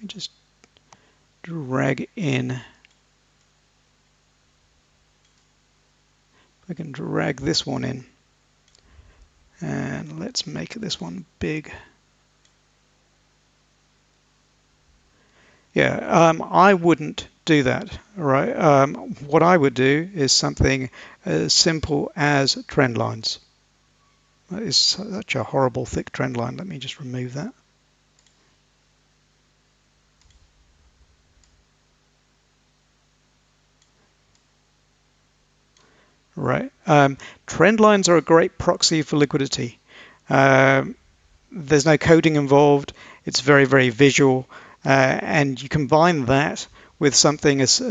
just drag in. I can drag this one in, and let's make this one big. Yeah, I wouldn't do that, right? What I would do is something as simple as trend lines. That is such a horrible thick trend line. Let me just remove that. Right. Trend lines are a great proxy for liquidity. There's no coding involved. It's very, very visual. And you combine that with something as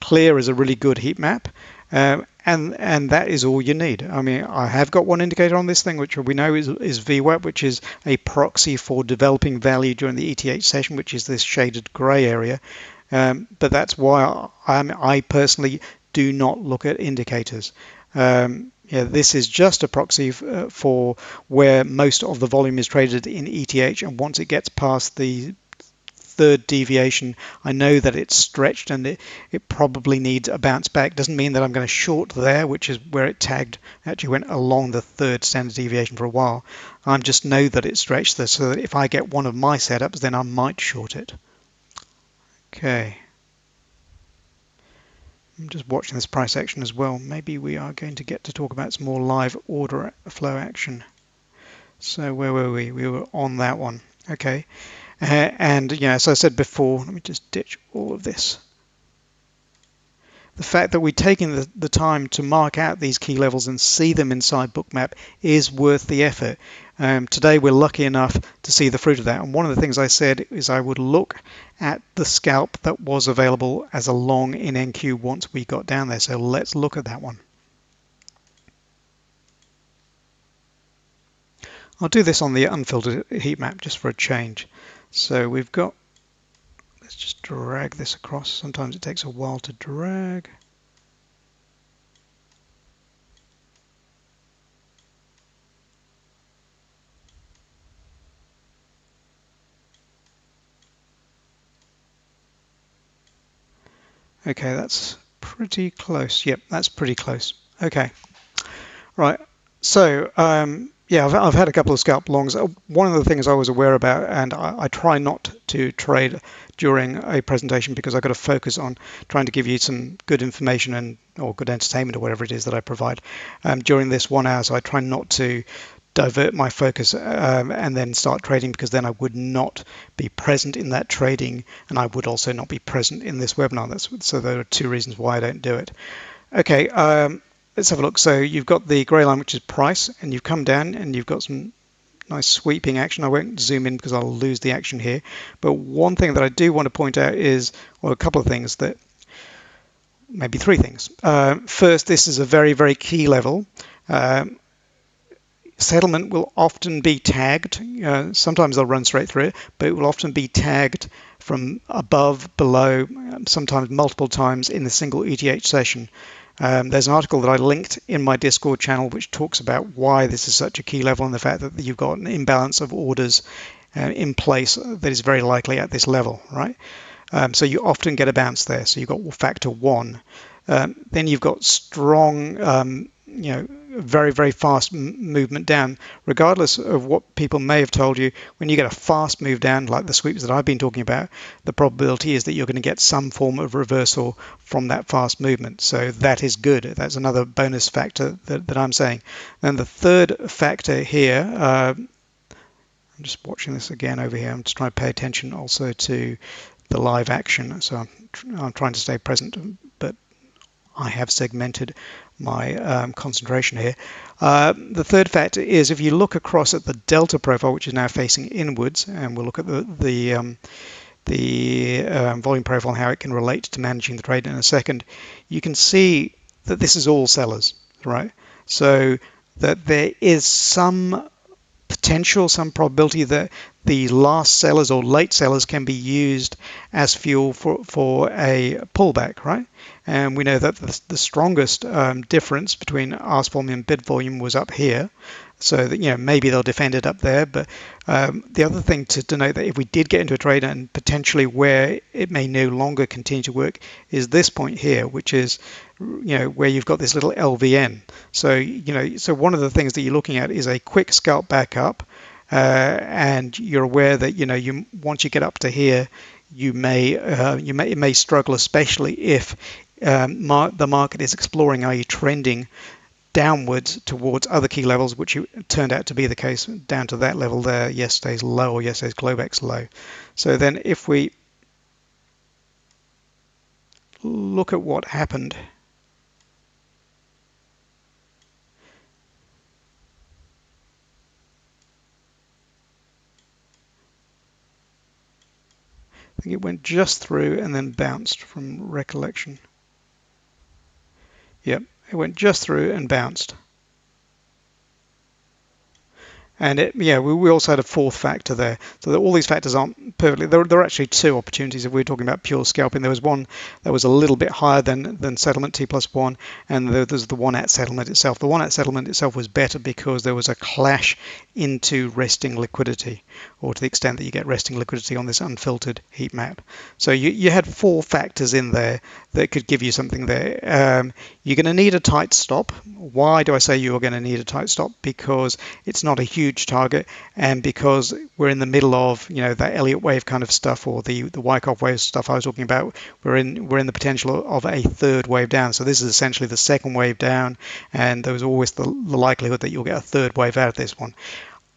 clear as a really good heat map, and that is all you need. I mean, I have got one indicator on this thing, which we know is VWAP, which is a proxy for developing value during the ETH session, which is this shaded gray area. But that's why I personally do not look at indicators. Yeah, this is just a proxy for where most of the volume is traded in ETH, and once it gets past the third deviation, I know that it's stretched and it probably needs a bounce back. Doesn't mean that I'm going to short there, which is where it tagged, actually went along the third standard deviation for a while. I just know that it's stretched there, so that if I get one of my setups, then I might short it. Okay. I'm just watching this price action as well. Maybe we are going to get to talk about some more live order flow action. So where were we? We were on that one. Okay. And as I said before, let me just ditch all of this. The fact that we're taking the time to mark out these key levels and see them inside Bookmap is worth the effort. Today we're lucky enough to see the fruit of that. And one of the things I said is I would look at the scalp that was available as a long in NQ once we got down there. So let's look at that one. I'll do this on the unfiltered heat map just for a change. So we've got, let's just drag this across. Sometimes it takes a while to drag. Okay, that's pretty close. Yep, that's pretty close. Okay, right. So yeah, I've had a couple of scalp longs. One of the things I was aware about, and I try not to trade during a presentation because I've got to focus on trying to give you some good information or good entertainment or whatever it is that I provide during this 1 hour. So I try not to divert my focus and then start trading, because then I would not be present in that trading, and I would also not be present in this webinar. So there are two reasons why I don't do it. Okay. Let's have a look. So you've got the grey line, which is price, and you've come down and you've got some nice sweeping action. I won't zoom in because I'll lose the action here. But one thing that I do want to point out is, well, a couple of things, that maybe three things. First, this is a very, very key level. Um, Settlement will often be tagged. Sometimes they'll run straight through it, but it will often be tagged from above, below, sometimes multiple times in a single ETH session. There's an article that I linked in my Discord channel which talks about why this is such a key level and the fact that you've got an imbalance of orders in place that is very likely at this level, right? So you often get a bounce there. So you've got factor one. Then you've got strong, very, very fast movement down. Regardless of what people may have told you, when you get a fast move down, like the sweeps that I've been talking about, the probability is that you're going to get some form of reversal from that fast movement. So that is good. That's another bonus factor that I'm saying. And the third factor here, I'm just watching this again over here. I'm just trying to pay attention also to the live action. So I'm trying to stay present, but I have segmented my concentration here. The third factor is if you look across at the delta profile, which is now facing inwards, and we'll look at the volume profile and how it can relate to managing the trade in a second, you can see that this is all sellers, right? So that there is some potential, some probability that the last sellers or late sellers can be used as fuel for a pullback, right? And we know that the strongest difference between ask volume and bid volume was up here. So that, maybe they'll defend it up there. But the other thing to denote that if we did get into a trade and potentially where it may no longer continue to work is this point here, which is where you've got this little LVN. So so one of the things that you're looking at is a quick scalp back up, and you're aware that you once you get up to here, it may struggle, especially if the market is exploring, are you trending downwards towards other key levels, which turned out to be the case down to that level there, yesterday's low or yesterday's Globex low. So then if we look at what happened, I think it went just through and then bounced from recollection. Yep, it went just through and bounced. And we also had a fourth factor there. So that all these factors aren't perfectly. There are actually two opportunities if we're talking about pure scalping. There was one that was a little bit higher than settlement T+1, and there's the one at settlement itself. The one at settlement itself was better because there was a clash into resting liquidity, or to the extent that you get resting liquidity on this unfiltered heat map. So you had four factors in there that could give you something there. You're going to need a tight stop. Why do I say you're going to need a tight stop? Because it's not a huge target, and because we're in the middle of that Elliott wave kind of stuff, or the Wyckoff wave stuff I was talking about. We're in the potential of a third wave down. So this is essentially the second wave down, and there's always the likelihood that you'll get a third wave out of this one.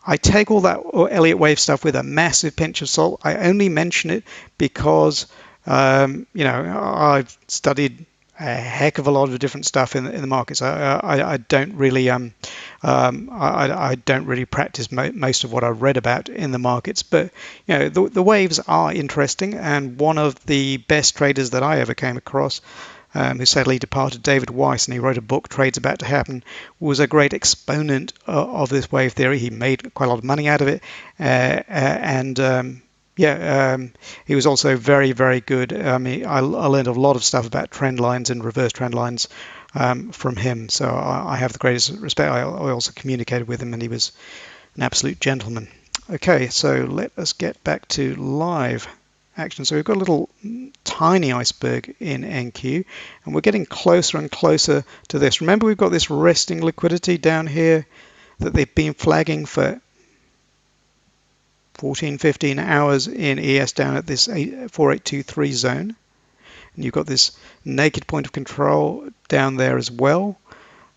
I take all that Elliott wave stuff with a massive pinch of salt. I only mention it because I've studied a heck of a lot of different stuff in the markets. I don't really I don't really practice most of what I've read about in the markets, but the waves are interesting. And one of the best traders that I ever came across, who sadly departed, David Weiss, and he wrote a book, Trades About to Happen, was a great exponent of this wave theory. He made quite a lot of money out of it, he was also very, very good. I learned a lot of stuff about trend lines and reverse trend lines from him. So I have the greatest respect. I also communicated with him, and he was an absolute gentleman. Okay, so let us get back to live action. So we've got a little tiny iceberg in NQ, and we're getting closer and closer to this. Remember, we've got this resting liquidity down here that they've been flagging for 14, 15 hours in ES down at this 4823 zone. And you've got this naked point of control down there as well.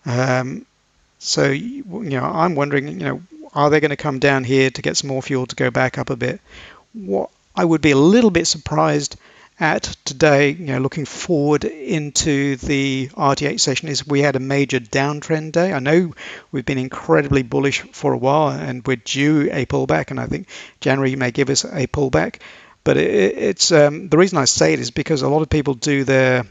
So I'm wondering, are they going to come down here to get some more fuel to go back up a bit? What I would be a little bit surprised at today, looking forward into the RTH session, is we had a major downtrend day. I know we've been incredibly bullish for a while, and we're due a pullback, and I think January may give us a pullback. But it's the reason I say it is because a lot of people do their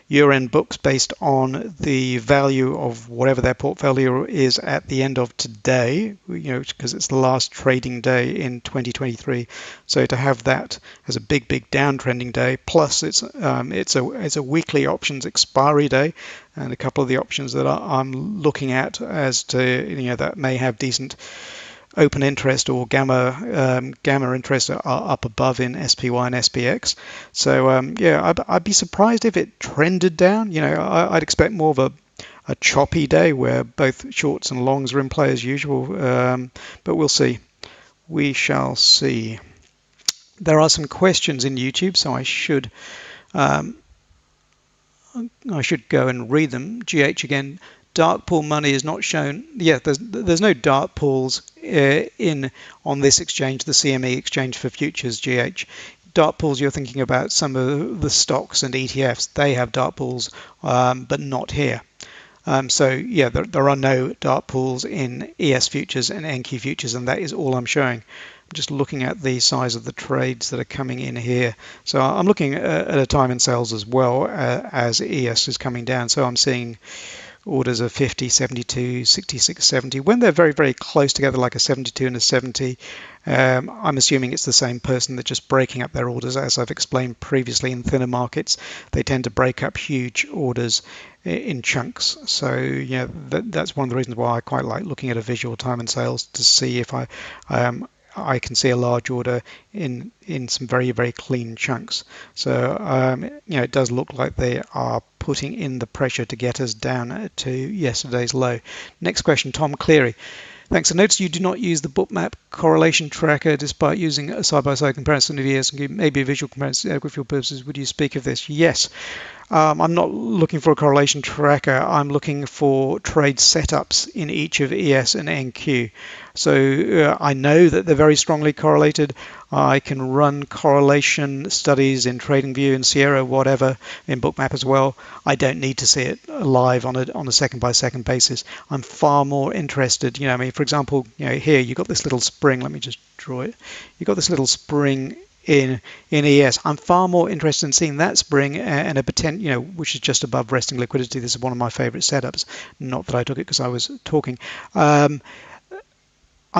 year-end books based on the value of whatever their portfolio is at the end of today, because it's the last trading day in 2023. So to have that as a big downtrending day, plus it's a weekly options expiry day, and a couple of the options that I'm looking at as to that may have decent open interest or gamma interest are up above in SPY and SPX. So I'd be surprised if it trended down. I'd expect more of a choppy day where both shorts and longs are in play as usual. But we'll see. We shall see. There are some questions in YouTube, so I should go and read them. GH again. Dark pool money is not shown. Yeah, there's no dark pools on this exchange, the CME exchange for futures, GH. Dark pools, you're thinking about some of the stocks and ETFs. They have dark pools, but not here. There are no dark pools in ES futures and NQ futures, and that is all I'm showing. I'm just looking at the size of the trades that are coming in here. So I'm looking at a time in sales as well as ES is coming down. So I'm seeing orders of 50, 72, 66, 70. When they're very close together, like a 72 and a 70, I'm assuming it's the same person that's just breaking up their orders. As I've explained previously, in thinner markets, they tend to break up huge orders in chunks. So that's one of the reasons why I quite like looking at a visual time and sales to see if I can see a large order in some very clean chunks. So it does look like they are putting in the pressure to get us down to yesterday's low. Next question, Tom Cleary. Thanks. I noticed you do not use the Bookmap correlation tracker despite using a side-by-side comparison of ES and maybe a visual comparison for your purposes. Would you speak of this? Yes. I'm not looking for a correlation tracker. I'm looking for trade setups in each of ES and NQ. So I know that they're very strongly correlated. I can run correlation studies in TradingView and Sierra, whatever, in Bookmap as well. I don't need to see it live on a second-by-second basis. I'm far more interested. For example, here you've got this little spring. Let me just draw it. You've got this little spring in ES. I'm far more interested in seeing that spring and a potential, which is just above resting liquidity. This is one of my favorite setups. Not that I took it because I was talking. I'm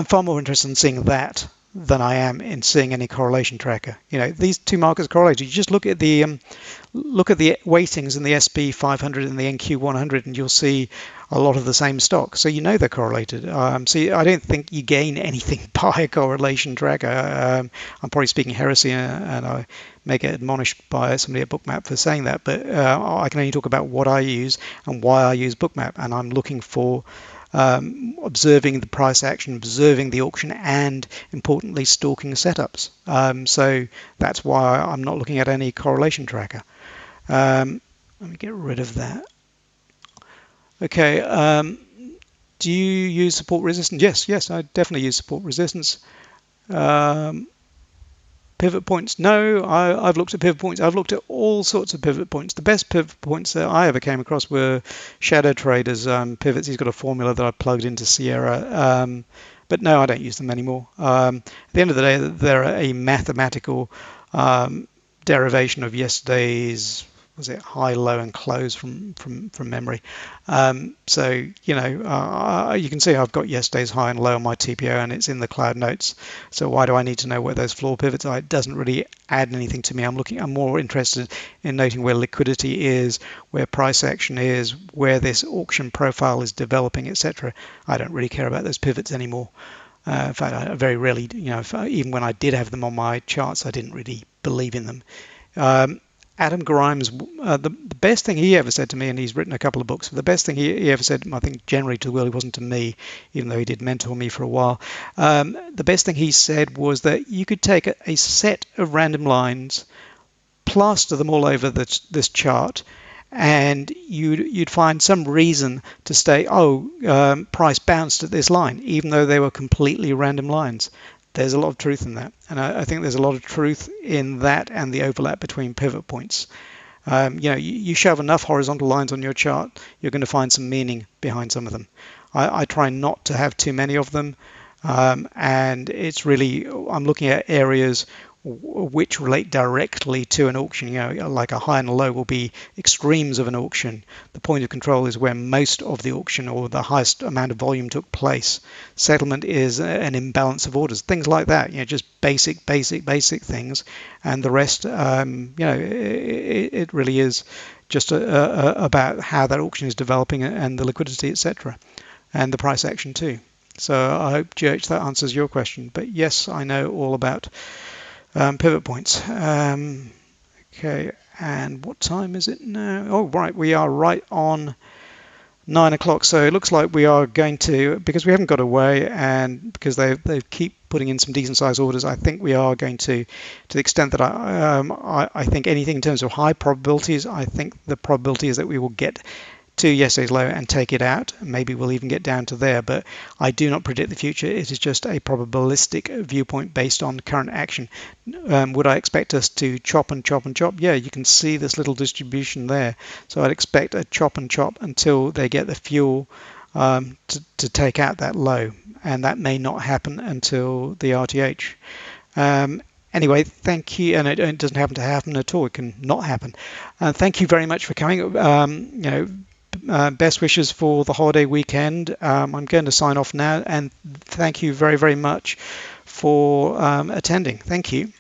far more interested in seeing that than I am in seeing any correlation tracker. These two markets are correlated. You just look at the weightings in the SP 500 and the NQ 100, and you'll see a lot of the same stock. So they're correlated. So I don't think you gain anything by a correlation tracker. I'm probably speaking heresy, and I may get admonished by somebody at Bookmap for saying that. But I can only talk about what I use and why I use Bookmap, and I'm looking for observing the price action, observing the auction, and importantly, stalking setups. So that's why I'm not looking at any correlation tracker. Let me get rid of that. Okay. Do you use support resistance? Yes, I definitely use support resistance. Pivot points? No, I've looked at pivot points. I've looked at all sorts of pivot points. The best pivot points that I ever came across were Shadow Traders pivots. He's got a formula that I plugged into Sierra. But no, I don't use them anymore. At the end of the day, they're a mathematical derivation of yesterday's, was it high, low, and close from memory. So you can see I've got yesterday's high and low on my TPO, and it's in the cloud notes. So why do I need to know where those floor pivots are? It doesn't really add anything to me. I'm more interested in noting where liquidity is, where price action is, where this auction profile is developing, etc. I don't really care about those pivots anymore. In fact, I very rarely, even when I did have them on my charts, I didn't really believe in them. Adam Grimes, the best thing he ever said to me, and he's written a couple of books, the best thing he ever said, I think generally to the world, he wasn't to me, even though he did mentor me for a while. The best thing he said was that you could take a set of random lines, plaster them all over this chart, and you'd find some reason to say, price bounced at this line, even though they were completely random lines. There's a lot of truth in that, and I think there's a lot of truth in that and the overlap between pivot points. You shove enough horizontal lines on your chart, you're going to find some meaning behind some of them. I try not to have too many of them, and it's really, I'm looking at areas which relate directly to an auction. Like a high and a low will be extremes of an auction. The point of control is where most of the auction or the highest amount of volume took place. Settlement is an imbalance of orders, things like that. Just basic things, and the rest, it really is just about how that auction is developing and the liquidity, etc., and the price action too. So I hope, GH, that answers your question. But yes, I know all about pivot points. Okay, and what time is it now? Oh, right, we are right on 9 o'clock. So it looks like we are going to, because we haven't got away and because they keep putting in some decent sized orders, I think we are going to the extent that I think anything in terms of high probabilities, I think the probability is that we will get to yesterday's low and take it out. Maybe we'll even get down to there, but I do not predict the future. It is just a probabilistic viewpoint based on current action. Would I expect us to chop and chop and chop? Yeah, you can see this little distribution there. So I'd expect a chop and chop until they get the fuel to take out that low, and that may not happen until the RTH. Anyway, thank you, and it doesn't happen to happen at all. It can not happen. Thank you very much for coming. Best wishes for the holiday weekend. I'm going to sign off now, and thank you very, very much for attending. Thank you.